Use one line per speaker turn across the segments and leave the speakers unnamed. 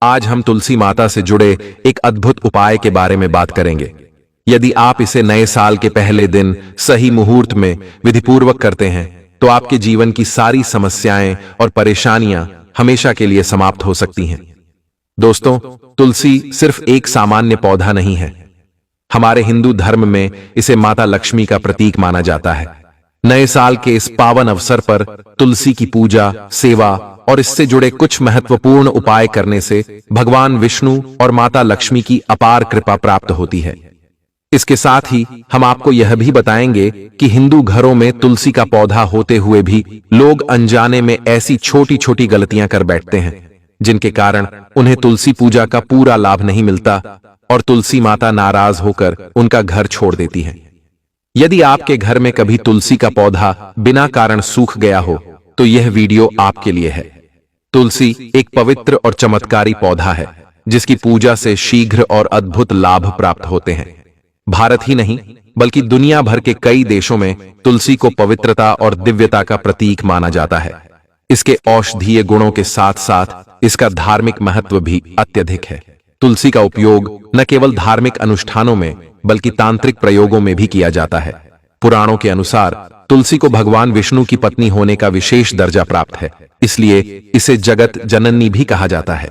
आज हम तुलसी माता से जुड़े एक अद्भुत उपाय के बारे में बात करेंगे। यदि आप इसे नए साल के पहले दिन सही मुहूर्त में विधिपूर्वक करते हैं तो आपके जीवन की सारी समस्याएं और परेशानियां हमेशा के लिए समाप्त हो सकती हैं। दोस्तों, तुलसी सिर्फ एक सामान्य पौधा नहीं है। हमारे हिंदू धर्म में इसे माता लक्ष्मी का प्रतीक माना जाता है। नए साल के इस पावन अवसर पर तुलसी की पूजा, सेवा और इससे जुड़े कुछ महत्वपूर्ण उपाय करने से भगवान विष्णु और माता लक्ष्मी की अपार कृपा प्राप्त होती है। इसके साथ ही हम आपको यह भी बताएंगे कि हिंदू घरों में तुलसी का पौधा होते हुए भी लोग अनजाने में ऐसी छोटी छोटी गलतियां कर बैठते हैं जिनके कारण उन्हें तुलसी पूजा का पूरा लाभ नहीं मिलता और तुलसी माता नाराज होकर उनका घर छोड़ देती है। यदि आपके घर में कभी तुलसी का पौधा बिना कारण सूख गया हो तो यह वीडियो आपके लिए है। तुलसी एक पवित्र और चमत्कारी पौधा है जिसकी पूजा से शीघ्र और अद्भुत लाभ प्राप्त होते हैं। भारत ही नहीं बल्कि दुनिया भर के कई देशों में तुलसी को पवित्रता और दिव्यता का प्रतीक माना जाता है। इसके औषधीय गुणों के साथ साथ इसका धार्मिक महत्व भी अत्यधिक है। तुलसी का उपयोग न केवल धार्मिक अनुष्ठानों में बल्कि तांत्रिक प्रयोगों में भी किया जाता है। पुराणों के अनुसार तुलसी को भगवान विष्णु की पत्नी होने का विशेष दर्जा प्राप्त है, इसलिए इसे जगत जननी भी कहा जाता है।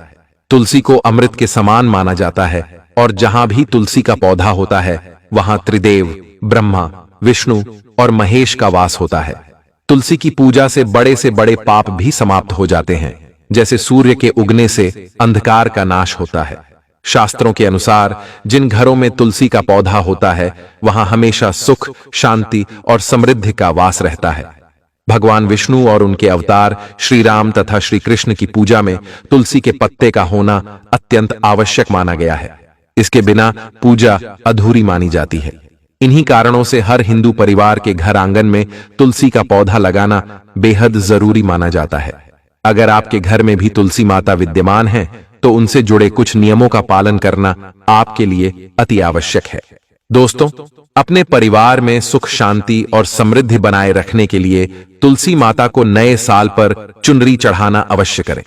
तुलसी को अमृत के समान माना जाता है और जहां भी तुलसी का पौधा होता है वहां त्रिदेव, ब्रह्मा, विष्णु और महेश का वास होता है। तुलसी की पूजा से बड़े पाप भी समाप्त हो जाते हैं, जैसे सूर्य के उगने से अंधकार का नाश होता है। शास्त्रों के अनुसार जिन घरों में तुलसी का पौधा होता है वहां हमेशा सुख, शांति और समृद्धि का वास रहता है। भगवान विष्णु और उनके अवतार श्री राम तथा श्री कृष्ण की पूजा में तुलसी के पत्ते का होना अत्यंत आवश्यक माना गया है। इसके बिना पूजा अधूरी मानी जाती है। इन्हीं कारणों से हर हिंदू परिवार के घर आंगन में तुलसी का पौधा लगाना बेहद जरूरी माना जाता है। अगर आपके घर में भी तुलसी माता विद्यमान है तो उनसे जुड़े कुछ नियमों का पालन करना आपके लिए अति आवश्यक है। दोस्तों, अपने परिवार में सुख, शांति और समृद्धि बनाए रखने के लिए तुलसी माता को नए साल पर चुनरी चढ़ाना अवश्य करें।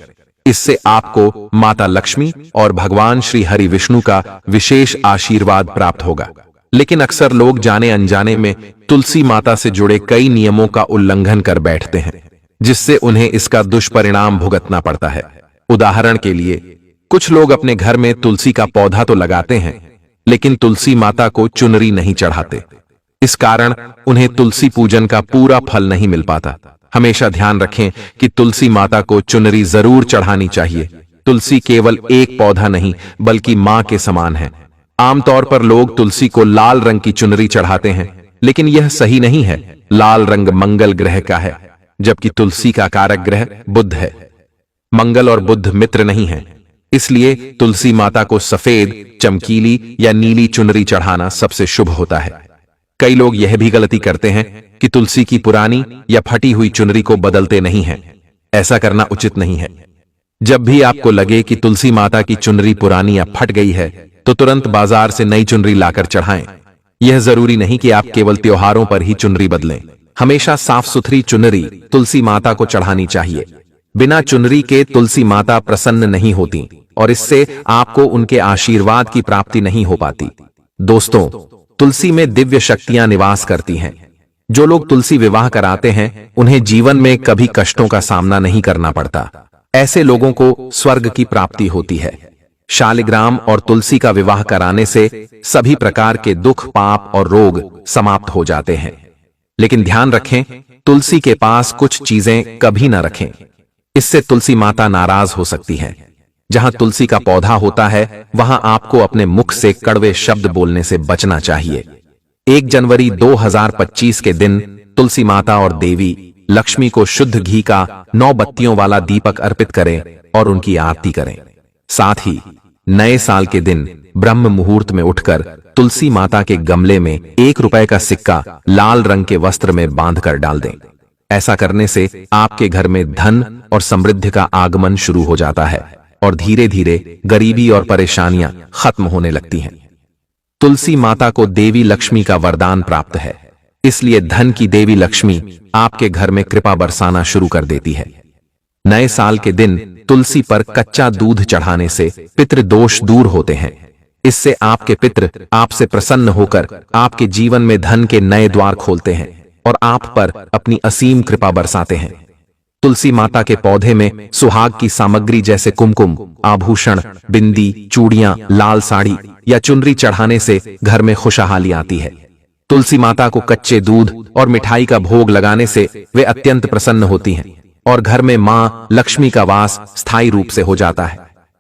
इससे आपको माता लक्ष्मी और भगवान श्री हरि विष्णु का विशेष आशीर्वाद प्राप्त होगा। लेकिन अक्सर लोग जाने अनजाने में तुलसी माता से जुड़े कई नियमों का उल्लंघन कर बैठते हैं, जिससे उन्हें इसका दुष्परिणाम भुगतना पड़ता है। उदाहरण के लिए, कुछ लोग अपने घर में तुलसी का पौधा तो लगाते हैं लेकिन तुलसी माता को चुनरी नहीं चढ़ाते। इस कारण उन्हें तुलसी पूजन का पूरा फल नहीं मिल पाता। हमेशा ध्यान रखें कि तुलसी माता को चुनरी जरूर चढ़ानी चाहिए। तुलसी केवल एक पौधा नहीं बल्कि मां के समान है। आमतौर पर लोग तुलसी को लाल रंग की चुनरी चढ़ाते हैं, लेकिन यह सही नहीं है। लाल रंग मंगल ग्रह का है, जबकि तुलसी का कारक ग्रह बुध है। मंगल और बुध मित्र नहीं है, इसलिए तुलसी माता को सफेद, चमकीली या नीली चुनरी चढ़ाना सबसे शुभ होता है। कई लोग यह भी गलती करते हैं कि तुलसी की पुरानी या फटी हुई चुनरी को बदलते नहीं हैं। ऐसा करना उचित नहीं है। जब भी आपको लगे कि तुलसी माता की चुनरी पुरानी या फट गई है तो तुरंत बाजार से नई चुनरी लाकर चढ़ाएं। यह जरूरी नहीं कि आप केवल त्योहारों पर ही चुनरी बदलें। हमेशा साफ सुथरी चुनरी तुलसी माता को चढ़ानी चाहिए। बिना चुनरी के तुलसी माता प्रसन्न नहीं होती और इससे आपको उनके आशीर्वाद की प्राप्ति नहीं हो पाती। दोस्तों, तुलसी में दिव्य शक्तियां निवास करती हैं। जो लोग तुलसी विवाह कराते हैं उन्हें जीवन में कभी कष्टों का सामना नहीं करना पड़ता। ऐसे लोगों को स्वर्ग की प्राप्ति होती है। शालिग्राम और तुलसी का विवाह कराने से सभी प्रकार के दुख, पाप और रोग समाप्त हो जाते हैं। लेकिन ध्यान रखें, तुलसी के पास कुछ चीजें कभी न रखें। इससे तुलसी माता नाराज हो सकती है। जहां तुलसी का पौधा होता है वहां आपको अपने मुख से कड़वे शब्द बोलने से बचना चाहिए। 1 जनवरी 2025 के दिन तुलसी माता और देवी लक्ष्मी को शुद्ध घी का 9 बत्तियों वाला दीपक अर्पित करें और उनकी आरती करें। साथ ही नए साल के दिन ब्रह्म मुहूर्त में उठकर तुलसी माता के गमले में 1 रुपए का सिक्का लाल रंग के वस्त्र में बांधकर डाल दें। ऐसा करने से आपके घर में धन और समृद्धि का आगमन शुरू हो जाता है और धीरे धीरे गरीबी और परेशानियां खत्म होने लगती हैं। तुलसी माता को देवी लक्ष्मी का वरदान प्राप्त है, इसलिए धन की देवी लक्ष्मी आपके घर में कृपा बरसाना शुरू कर देती है। नए साल के दिन तुलसी पर कच्चा दूध चढ़ाने से पितृ दोष दूर होते हैं। इससे आपके पितृ आपसे प्रसन्न होकर आपके जीवन में धन के नए द्वार खोलते हैं और आप पर अपनी असीम कृपा बरसाते हैं। तुलसी माता के पौधे में सुहाग की सामग्री जैसे कुमकुम, आभूषण, बिंदी, चूड़ियां, लाल साड़ी या चुनरी चढ़ाने से घर में खुशहाली आती है। तुलसी माता को कच्चे दूध और मिठाई का भोग लगाने से वे अत्यंत प्रसन्न होती हैं और घर में मां लक्ष्मी का वास स्थायी रूप से हो जाता है।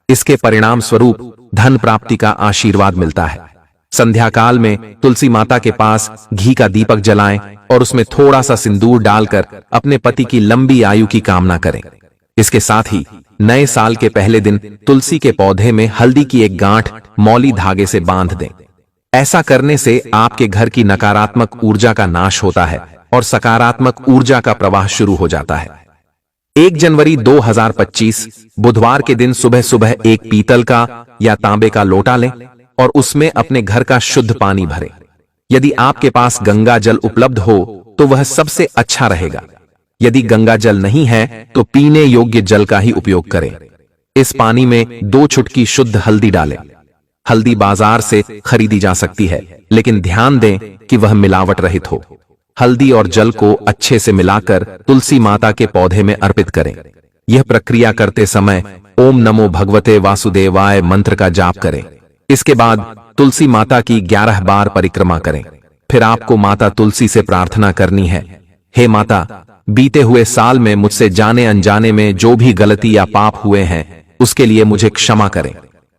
इसके परिणाम स्वरूप धन प्राप्ति का आशीर्वाद मिलता है। संध्या काल में तुलसी माता के पास घी का दीपक जलाएं और उसमें थोड़ा सा सिंदूर डालकर अपने पति की लंबी आयु की कामना करें। इसके साथ ही नए साल के पहले दिन तुलसी के पौधे में हल्दी की एक गांठ मौली धागे से बांध दें। ऐसा करने से आपके घर की नकारात्मक ऊर्जा का नाश होता है और सकारात्मक ऊर्जा का प्रवाह शुरू हो जाता है। 1 जनवरी 2025 बुधवार के दिन सुबह सुबह एक पीतल का या तांबे का लोटा लें और उसमें अपने घर का शुद्ध पानी भरें। यदि आपके पास गंगा जल उपलब्ध हो तो वह सबसे अच्छा रहेगा। यदि गंगा जल नहीं है तो पीने योग्य जल का ही उपयोग करें। इस पानी में 2 चुटकी शुद्ध हल्दी डालें। हल्दी बाजार से खरीदी जा सकती है, लेकिन ध्यान दें कि वह मिलावट रहित हो। हल्दी और जल को अच्छे से मिलाकर तुलसी माता के पौधे में अर्पित करें। यह प्रक्रिया करते समय ओम नमो भगवते वासुदेवाय मंत्र का जाप करें। इसके बाद तुलसी माता की 11 बार परिक्रमा करें। फिर आपको माता तुलसी से प्रार्थना करनी है, हे माता, बीते हुए साल में मुझसे जाने अनजाने में जो भी गलती या पाप हुए हैं उसके लिए मुझे क्षमा करें।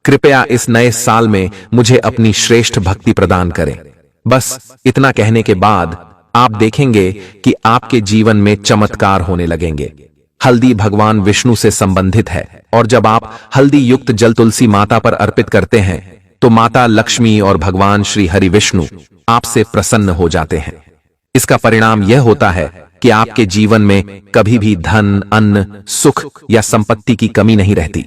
कृपया इस नए साल में मुझे अपनी श्रेष्ठ भक्ति प्रदान करें। बस इतना कहने के बाद आप देखेंगे कि आपके जीवन में चमत्कार होने लगेंगे। हल्दी भगवान विष्णु से संबंधित है और जब आप हल्दी युक्त जल तुलसी माता पर अर्पित करते हैं तो माता लक्ष्मी और भगवान श्री हरि विष्णु आपसे प्रसन्न हो जाते हैं। इसका परिणाम यह होता है कि आपके जीवन में कभी भी धन, अन्न, सुख या संपत्ति की कमी नहीं रहती।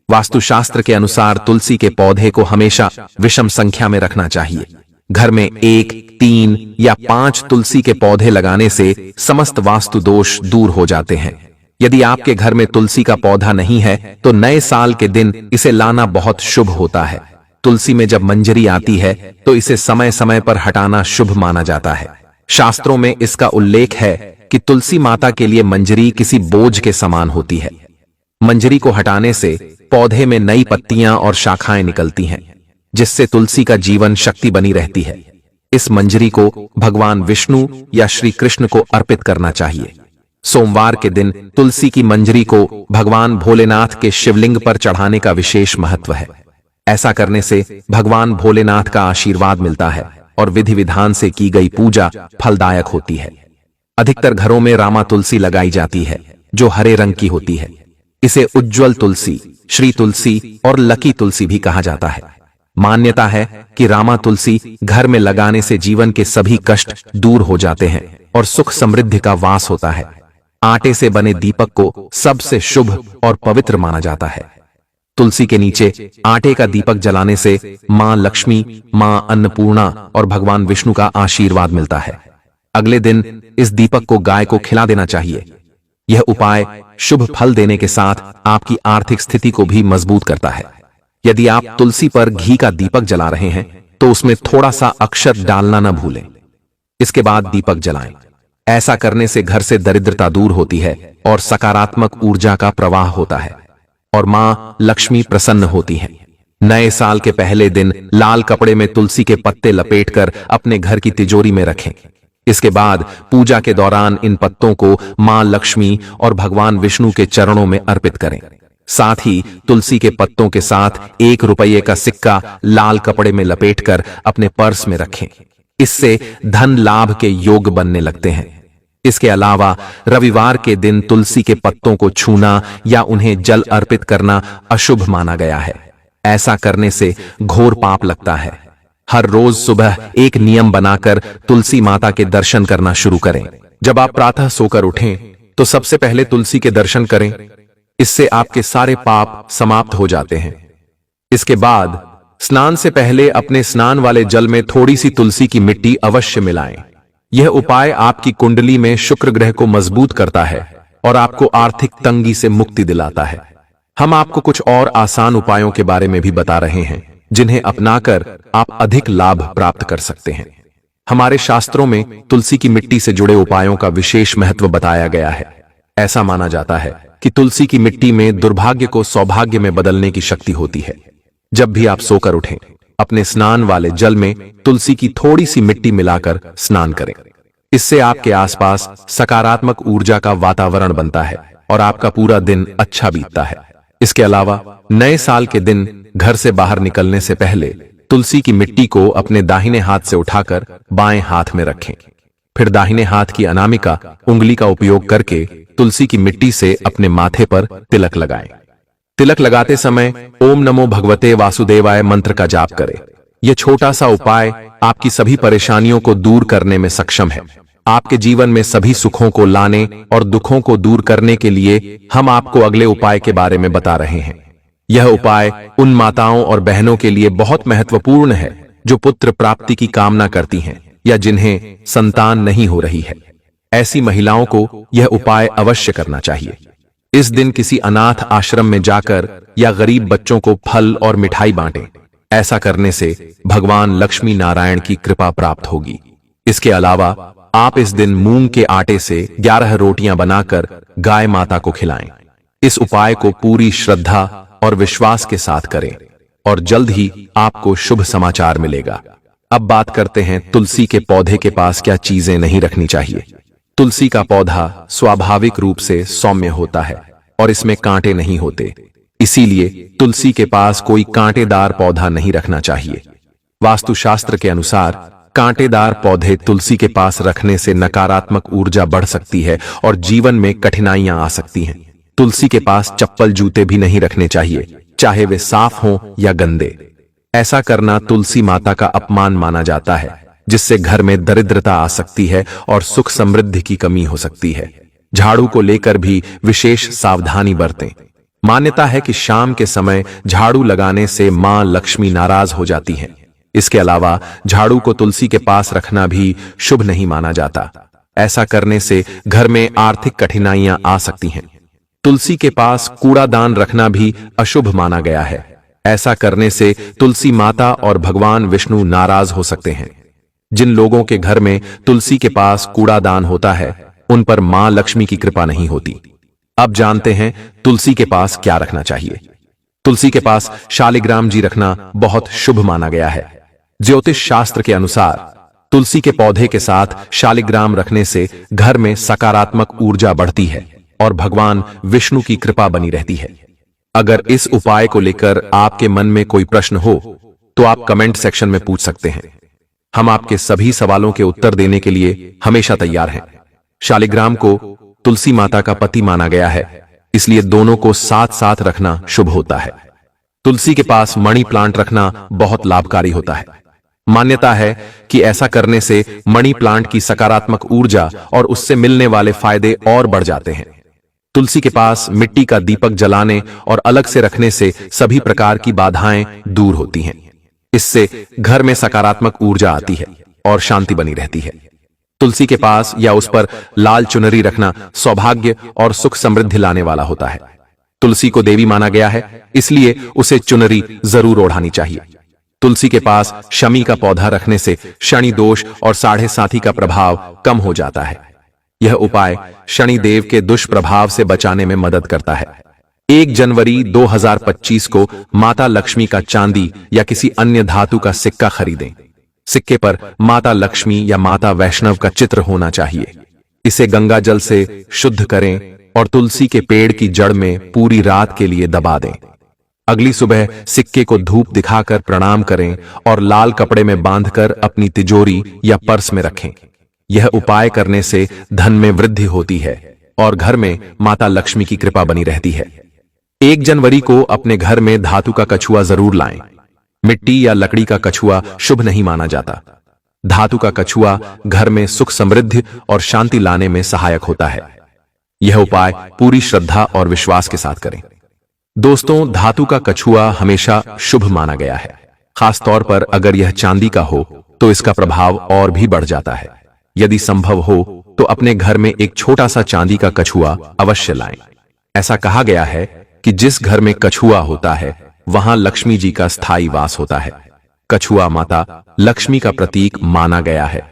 वास्तुशास्त्र के अनुसार तुलसी के पौधे को हमेशा विषम संख्या में रखना चाहिए। घर में 1, 3 या 5 तुलसी के पौधे लगाने से समस्त वास्तु दोष दूर हो जाते हैं। यदि आपके घर में तुलसी का पौधा नहीं है तो नए साल के दिन इसे लाना बहुत शुभ होता है। तुलसी में जब मंजरी आती है तो इसे समय समय पर हटाना शुभ माना जाता है। शास्त्रों में इसका उल्लेख है कि तुलसी माता के लिए मंजरी किसी बोझ के समान होती है। मंजरी को हटाने से पौधे में नई पत्तियां और शाखाएं निकलती हैं, जिससे तुलसी का जीवन शक्ति बनी रहती है। इस मंजरी को भगवान विष्णु या श्री कृष्ण को अर्पित करना चाहिए। सोमवार के दिन तुलसी की मंजरी को भगवान भोलेनाथ के शिवलिंग पर चढ़ाने का विशेष महत्व है। ऐसा करने से भगवान भोलेनाथ का आशीर्वाद मिलता है और विधि विधान से की गई पूजा फलदायक होती है। अधिकतर घरों में रामा तुलसी लगाई जाती है, जो हरे रंग की होती है। इसे उज्ज्वल तुलसी, श्री तुलसी और लकी तुलसी भी कहा जाता है। मान्यता है कि रामा तुलसी घर में लगाने से जीवन के सभी कष्ट दूर हो जाते हैं और सुख समृद्धि का वास होता है। आटे से बने दीपक को सबसे शुभ और पवित्र माना जाता है। तुलसी के नीचे आटे का दीपक जलाने से मां लक्ष्मी, मां अन्नपूर्णा और भगवान विष्णु का आशीर्वाद मिलता है। अगले दिन इस दीपक को गाय को खिला देना चाहिए। यह उपाय शुभ फल देने के साथ आपकी आर्थिक स्थिति को भी मजबूत करता है। यदि आप तुलसी पर घी का दीपक जला रहे हैं तो उसमें थोड़ा सा अक्षत डालना न भूलें। इसके बाद दीपक जलाएं। ऐसा करने से घर से दरिद्रता दूर होती है और सकारात्मक ऊर्जा का प्रवाह होता है और मां लक्ष्मी प्रसन्न होती हैं। नए साल के पहले दिन लाल कपड़े में तुलसी के पत्ते लपेटकर अपने घर की तिजोरी में रखें। इसके बाद पूजा के दौरान इन पत्तों को मां लक्ष्मी और भगवान विष्णु के चरणों में अर्पित करें। साथ ही तुलसी के पत्तों के साथ 1 रुपये का सिक्का लाल कपड़े में लपेटकर अपने पर्स में रखें। इससे धन लाभ के योग बनने लगते हैं। इसके अलावा रविवार के दिन तुलसी के पत्तों को छूना या उन्हें जल अर्पित करना अशुभ माना गया है। ऐसा करने से घोर पाप लगता है। हर रोज सुबह एक नियम बनाकर तुलसी माता के दर्शन करना शुरू करें। जब आप प्रातः सोकर उठें तो सबसे पहले तुलसी के दर्शन करें। इससे आपके सारे पाप समाप्त हो जाते हैं। इसके बाद स्नान से पहले अपने स्नान वाले जल में थोड़ी सी तुलसी की मिट्टी अवश्य मिलाएं। यह उपाय आपकी कुंडली में शुक्र ग्रह को मजबूत करता है और आपको आर्थिक तंगी से मुक्ति दिलाता है। हम आपको कुछ और आसान उपायों के बारे में भी बता रहे हैं जिन्हें अपनाकर आप अधिक लाभ प्राप्त कर सकते हैं। हमारे शास्त्रों में तुलसी की मिट्टी से जुड़े उपायों का विशेष महत्व बताया गया है। ऐसा माना जाता है कि तुलसी की मिट्टी में दुर्भाग्य को सौभाग्य में बदलने की शक्ति होती है। जब भी आप सोकर उठें, अपने स्नान वाले जल में तुलसी की थोड़ी सी मिट्टी मिलाकर स्नान करें। इससे आपके आसपास सकारात्मक ऊर्जा का वातावरण बनता है और आपका पूरा दिन अच्छा बीतता है। इसके अलावा नए साल के दिन घर से बाहर निकलने से पहले तुलसी की मिट्टी को अपने दाहिने हाथ से उठाकर बाएं हाथ में रखें। फिर दाहिने हाथ की अनामिका उंगली का उपयोग करके तुलसी की मिट्टी से अपने माथे पर तिलक लगाएं। तिलक लगाते समय ओम नमो भगवते वासुदेवाय मंत्र का जाप करें। यह छोटा सा उपाय आपकी सभी परेशानियों को दूर करने में सक्षम है। आपके जीवन में सभी सुखों को लाने और दुखों को दूर करने के लिए हम आपको अगले उपाय के बारे में बता रहे हैं। यह उपाय उन माताओं और बहनों के लिए बहुत महत्वपूर्ण है जो पुत्र प्राप्ति की कामना करती हैं या जिन्हें संतान नहीं हो रही है। ऐसी महिलाओं को यह उपाय अवश्य करना चाहिए। इस दिन किसी अनाथ आश्रम में जाकर या गरीब बच्चों को फल और मिठाई बांटें। ऐसा करने से भगवान लक्ष्मी नारायण की कृपा प्राप्त होगी। इसके अलावा आप इस दिन मूंग के आटे से 11 रोटियां बनाकर गाय माता को खिलाएं। इस उपाय को पूरी श्रद्धा और विश्वास के साथ करें और जल्द ही आपको शुभ समाचार मिलेगा। अब बात करते हैं तुलसी के पौधे के पास क्या चीजें नहीं रखनी चाहिए। तुलसी का पौधा स्वाभाविक रूप से सौम्य होता है और इसमें कांटे नहीं होते, इसीलिए तुलसी के पास कोई कांटेदार पौधा नहीं रखना चाहिए। वास्तुशास्त्र के अनुसार कांटेदार पौधे तुलसी के पास रखने से नकारात्मक ऊर्जा बढ़ सकती है और जीवन में कठिनाइयां आ सकती हैं। तुलसी के पास चप्पल जूते भी नहीं रखने चाहिए, चाहे वे साफ हों या गंदे। ऐसा करना तुलसी माता का अपमान माना जाता है, जिससे घर में दरिद्रता आ सकती है और सुख समृद्धि की कमी हो सकती है। झाड़ू को लेकर भी विशेष सावधानी बरतें। मान्यता है कि शाम के समय झाड़ू लगाने से मां लक्ष्मी नाराज हो जाती हैं। इसके अलावा झाड़ू को तुलसी के पास रखना भी शुभ नहीं माना जाता। ऐसा करने से घर में आर्थिक कठिनाइयां आ सकती हैं। तुलसी के पास कूड़ादान रखना भी अशुभ माना गया है। ऐसा करने से तुलसी माता और भगवान विष्णु नाराज हो सकते हैं। जिन लोगों के घर में तुलसी के पास कूड़ादान होता है, उन पर मां लक्ष्मी की कृपा नहीं होती। अब जानते हैं तुलसी के पास क्या रखना चाहिए। तुलसी के पास शालिग्राम जी रखना बहुत शुभ माना गया है। ज्योतिष शास्त्र के अनुसार तुलसी के पौधे के साथ शालिग्राम रखने से घर में सकारात्मक ऊर्जा बढ़ती है और भगवान विष्णु की कृपा बनी रहती है। अगर इस उपाय को लेकर आपके मन में कोई प्रश्न हो तो आप कमेंट सेक्शन में पूछ सकते हैं। हम आपके सभी सवालों के उत्तर देने के लिए हमेशा तैयार हैं। शालिग्राम को तुलसी माता का पति माना गया है, इसलिए दोनों को साथ साथ रखना शुभ होता है। तुलसी के पास मनी प्लांट रखना बहुत लाभकारी होता है। मान्यता है कि ऐसा करने से मनी प्लांट की सकारात्मक ऊर्जा और उससे मिलने वाले फायदे और बढ़ जाते हैं। तुलसी के पास मिट्टी का दीपक जलाने और अलग से रखने से सभी प्रकार की बाधाएं दूर होती हैं। इससे घर में सकारात्मक ऊर्जा आती है और शांति बनी रहती है। तुलसी के पास या उस पर लाल चुनरी रखना सौभाग्य और सुख समृद्धि लाने वाला होता है। तुलसी को देवी माना गया है, इसलिए उसे चुनरी जरूर ओढ़ानी चाहिए। तुलसी के पास शमी का पौधा रखने से शनि दोष और साढ़े साथी का प्रभाव कम हो जाता है। यह उपाय शनि देव के दुष्प्रभाव से बचाने में मदद करता है। 1 जनवरी 2025 को माता लक्ष्मी का चांदी या किसी अन्य धातु का सिक्का खरीदें। सिक्के पर माता लक्ष्मी या माता वैष्णव का चित्र होना चाहिए। इसे गंगा जल से शुद्ध करें और तुलसी के पेड़ की जड़ में पूरी रात के लिए दबा दें। अगली सुबह सिक्के को धूप दिखाकर प्रणाम करें और लाल कपड़े में बांधकर अपनी तिजोरी या पर्स में रखें। यह उपाय करने से धन में वृद्धि होती है और घर में माता लक्ष्मी की कृपा बनी रहती है। 1 जनवरी को अपने घर में धातु का कछुआ जरूर लाएं। मिट्टी या लकड़ी का कछुआ शुभ नहीं माना जाता। धातु का कछुआ घर में सुख समृद्धि और शांति लाने में सहायक होता है। यह उपाय पूरी श्रद्धा और विश्वास के साथ करें। दोस्तों, धातु का कछुआ हमेशा शुभ माना गया है। खास तौर पर अगर यह चांदी का हो तो इसका प्रभाव और भी बढ़ जाता है। यदि संभव हो तो अपने घर में एक छोटा सा चांदी का कछुआ अवश्य लाएं। ऐसा कहा गया है कि जिस घर में कछुआ होता है वहां लक्ष्मी जी का स्थायी वास होता है। कछुआ माता लक्ष्मी का प्रतीक माना गया है।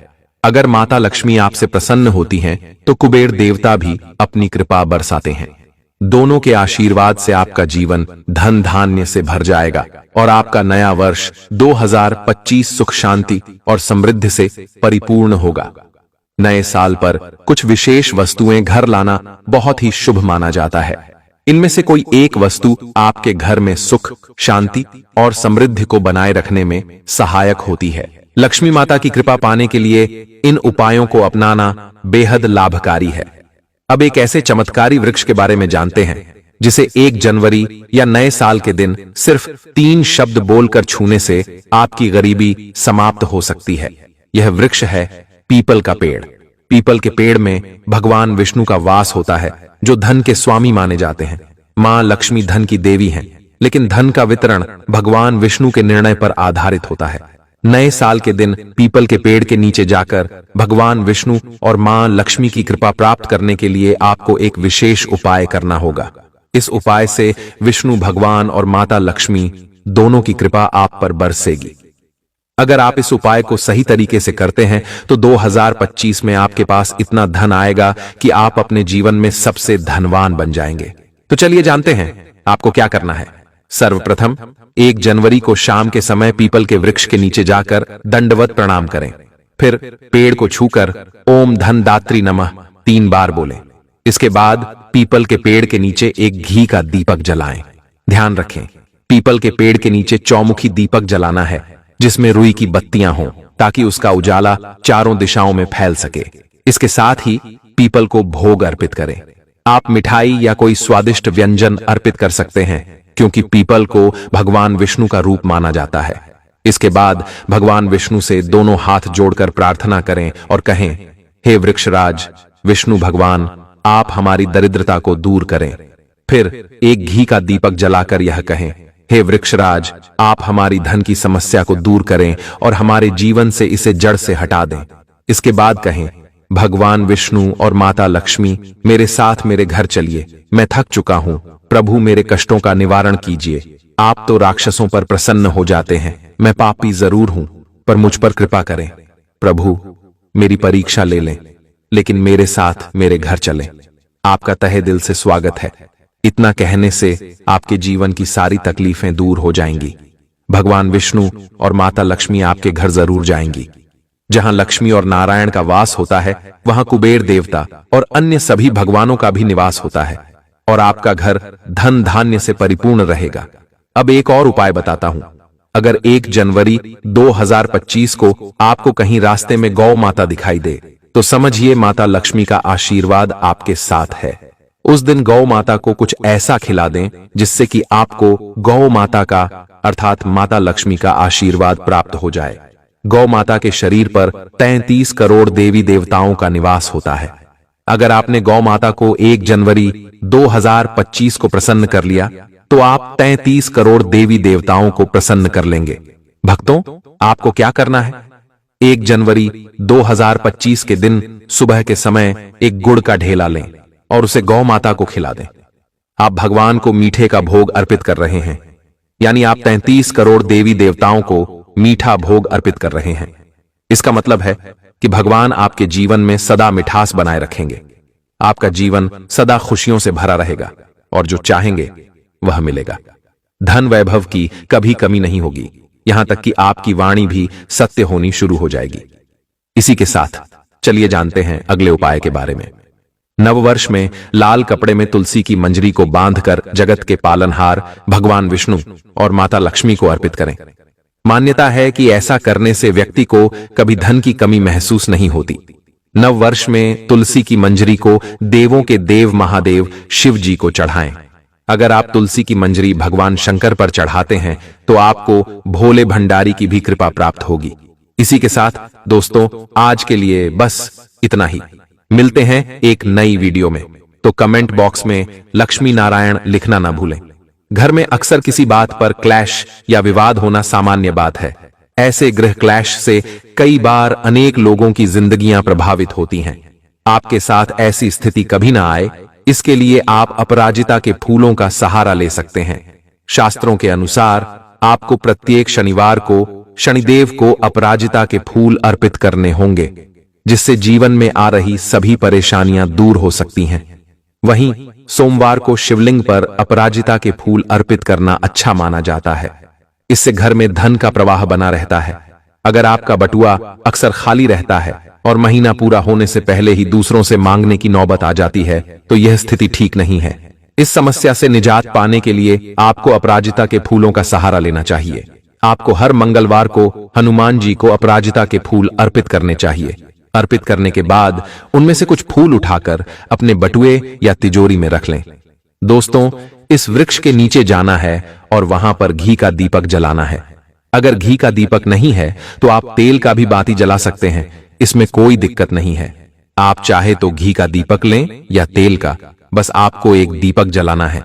अगर माता लक्ष्मी आपसे प्रसन्न होती हैं, तो कुबेर देवता भी अपनी कृपा बरसाते हैं। दोनों के आशीर्वाद से आपका जीवन धन धान्य से भर जाएगा और आपका नया वर्ष 2025 सुख शांति और समृद्धि से परिपूर्ण होगा। नए साल पर कुछ विशेष वस्तुएं घर लाना बहुत ही शुभ माना जाता है। इनमें से कोई एक वस्तु आपके घर में सुख, शांति और समृद्धि को बनाए रखने में सहायक होती है। लक्ष्मी माता की कृपा पाने के लिए इन उपायों को अपनाना बेहद लाभकारी है। अब एक ऐसे चमत्कारी वृक्ष के बारे में जानते हैं जिसे 1 जनवरी या नए साल के दिन सिर्फ 3 शब्द बोलकर छूने से आपकी गरीबी समाप्त हो सकती है। यह वृक्ष है पीपल का पेड़। पीपल के पेड़ में भगवान विष्णु का वास होता है, जो धन के स्वामी माने जाते हैं। मां लक्ष्मी धन की देवी हैं, लेकिन धन का वितरण भगवान विष्णु के निर्णय पर आधारित होता है। नए साल के दिन पीपल के पेड़ के नीचे जाकर भगवान विष्णु और मां लक्ष्मी की कृपा प्राप्त करने के लिए आपको एक विशेष उपाय करना होगा। इस उपाय से विष्णु भगवान और माता लक्ष्मी दोनों की कृपा आप पर बरसेगी। अगर आप इस उपाय को सही तरीके से करते हैं तो 2025 में आपके पास इतना धन आएगा कि आप अपने जीवन में सबसे धनवान बन जाएंगे। तो चलिए जानते हैं आपको क्या करना है। सर्वप्रथम 1 जनवरी को शाम के समय पीपल के वृक्ष के नीचे जाकर दंडवत प्रणाम करें। फिर पेड़ को छूकर ओम धन दात्री नमः 3 बार बोलें। इसके बाद पीपल के पेड़ के नीचे एक घी का दीपक जलाएं। ध्यान रखें, पीपल के पेड़ के नीचे चौमुखी दीपक जलाना है जिसमें रुई की बत्तियां हों, ताकि उसका उजाला चारों दिशाओं में फैल सके। इसके साथ ही पीपल को भोग अर्पित करें। आप मिठाई या कोई स्वादिष्ट व्यंजन अर्पित कर सकते हैं, क्योंकि पीपल को भगवान विष्णु का रूप माना जाता है। इसके बाद भगवान विष्णु से दोनों हाथ जोड़कर प्रार्थना करें और कहें, हे वृक्षराज विष्णु भगवान, आप हमारी दरिद्रता को दूर करें। फिर एक घी का दीपक जलाकर यह कहें, हे वृक्षराज, आप हमारी धन की समस्या को दूर करें और हमारे जीवन से इसे जड़ से हटा दें। इसके बाद कहें, भगवान विष्णु और माता लक्ष्मी मेरे साथ मेरे घर चलिए, मैं थक चुका हूं, प्रभु मेरे कष्टों का निवारण कीजिए। आप तो राक्षसों पर प्रसन्न हो जाते हैं, मैं पापी जरूर हूं, पर मुझ पर कृपा करें। प्रभु मेरी परीक्षा ले लें, लेकिन मेरे साथ मेरे घर चलें। आपका तहे दिल से स्वागत है। इतना कहने से आपके जीवन की सारी तकलीफें दूर हो जाएंगी। भगवान विष्णु और माता लक्ष्मी आपके घर जरूर जाएंगी। जहां लक्ष्मी और नारायण का वास होता है, वहां कुबेर देवता और अन्य सभी भगवानों का भी निवास होता है और आपका घर धन धान्य से परिपूर्ण रहेगा। अब एक और उपाय बताता हूं। अगर 1 जनवरी 2025 को आपको कहीं रास्ते में गौ माता दिखाई दे, तो समझिए माता लक्ष्मी का आशीर्वाद आपके साथ है। उस दिन गौ माता को कुछ ऐसा खिला दें जिससे कि आपको गौ माता का अर्थात माता लक्ष्मी का आशीर्वाद प्राप्त हो जाए। गौ माता के शरीर पर 33 करोड़ देवी देवताओं का निवास होता है। अगर आपने गौ माता को 1 जनवरी 2025 को प्रसन्न कर लिया, तो आप 33 करोड़ देवी देवताओं को प्रसन्न कर लेंगे। भक्तों, आपको क्या करना है? 1 जनवरी 2025 के दिन सुबह के समय एक गुड़ का ढेला लें और उसे गौ माता को खिला दें। आप भगवान को मीठे का भोग अर्पित कर रहे हैं, यानी आप 33 करोड़ देवी देवताओं को मीठा भोग अर्पित कर रहे हैं। इसका मतलब है कि भगवान आपके जीवन में सदा मिठास बनाए रखेंगे। आपका जीवन सदा खुशियों से भरा रहेगा और जो चाहेंगे वह मिलेगा। धन वैभव की कभी कमी नहीं होगी, यहां तक कि आपकी वाणी भी सत्य होनी शुरू हो जाएगी। इसी के साथ चलिए जानते हैं अगले उपाय के बारे में। नववर्ष में लाल कपड़े में तुलसी की मंजरी को बांधकर जगत के पालनहार भगवान विष्णु और माता लक्ष्मी को अर्पित करें। मान्यता है कि ऐसा करने से व्यक्ति को कभी धन की कमी महसूस नहीं होती। नववर्ष में तुलसी की मंजरी को देवों के देव महादेव शिव जी को चढ़ाएं। अगर आप तुलसी की मंजरी भगवान शंकर पर चढ़ाते हैं तो आपको भोले भंडारी की भी कृपा प्राप्त होगी। इसी के साथ दोस्तों, आज के लिए बस इतना ही। मिलते हैं एक नई वीडियो में। तो कमेंट बॉक्स में लक्ष्मी नारायण लिखना ना भूलें। घर में अक्सर किसी बात पर क्लैश या विवाद होना सामान्य बात है। ऐसे गृह क्लैश से कई बार अनेक लोगों की जिंदगियां प्रभावित होती हैं। आपके साथ ऐसी स्थिति कभी ना आए, इसके लिए आप अपराजिता के फूलों का सहारा ले सकते हैं। शास्त्रों के अनुसार आपको प्रत्येक शनिवार को शनिदेव को अपराजिता के फूल अर्पित करने होंगे, जिससे जीवन में आ रही सभी परेशानियां दूर हो सकती हैं। वहीं सोमवार को शिवलिंग पर अपराजिता के फूल अर्पित करना अच्छा माना जाता है। इससे घर में धन का प्रवाह बना रहता है। अगर आपका बटुआ अक्सर खाली रहता है और महीना पूरा होने से पहले ही दूसरों से मांगने की नौबत आ जाती है, तो यह स्थिति ठीक नहीं है। इस समस्या से निजात पाने के लिए आपको अपराजिता के फूलों का सहारा लेना चाहिए। आपको हर मंगलवार को हनुमान जी को अपराजिता के फूल अर्पित करने चाहिए। अर्पित करने के बाद उनमें से कुछ फूल उठाकर अपने बटुए या तिजोरी में रख लें। दोस्तों, इस वृक्ष के नीचे जाना है और वहां पर घी का दीपक जलाना है। अगर घी का दीपक नहीं है तो आप तेल का भी बाती जला सकते हैं, इसमें कोई दिक्कत नहीं है। आप चाहे तो घी का दीपक लें या तेल का, बस आपको एक दीपक जलाना है।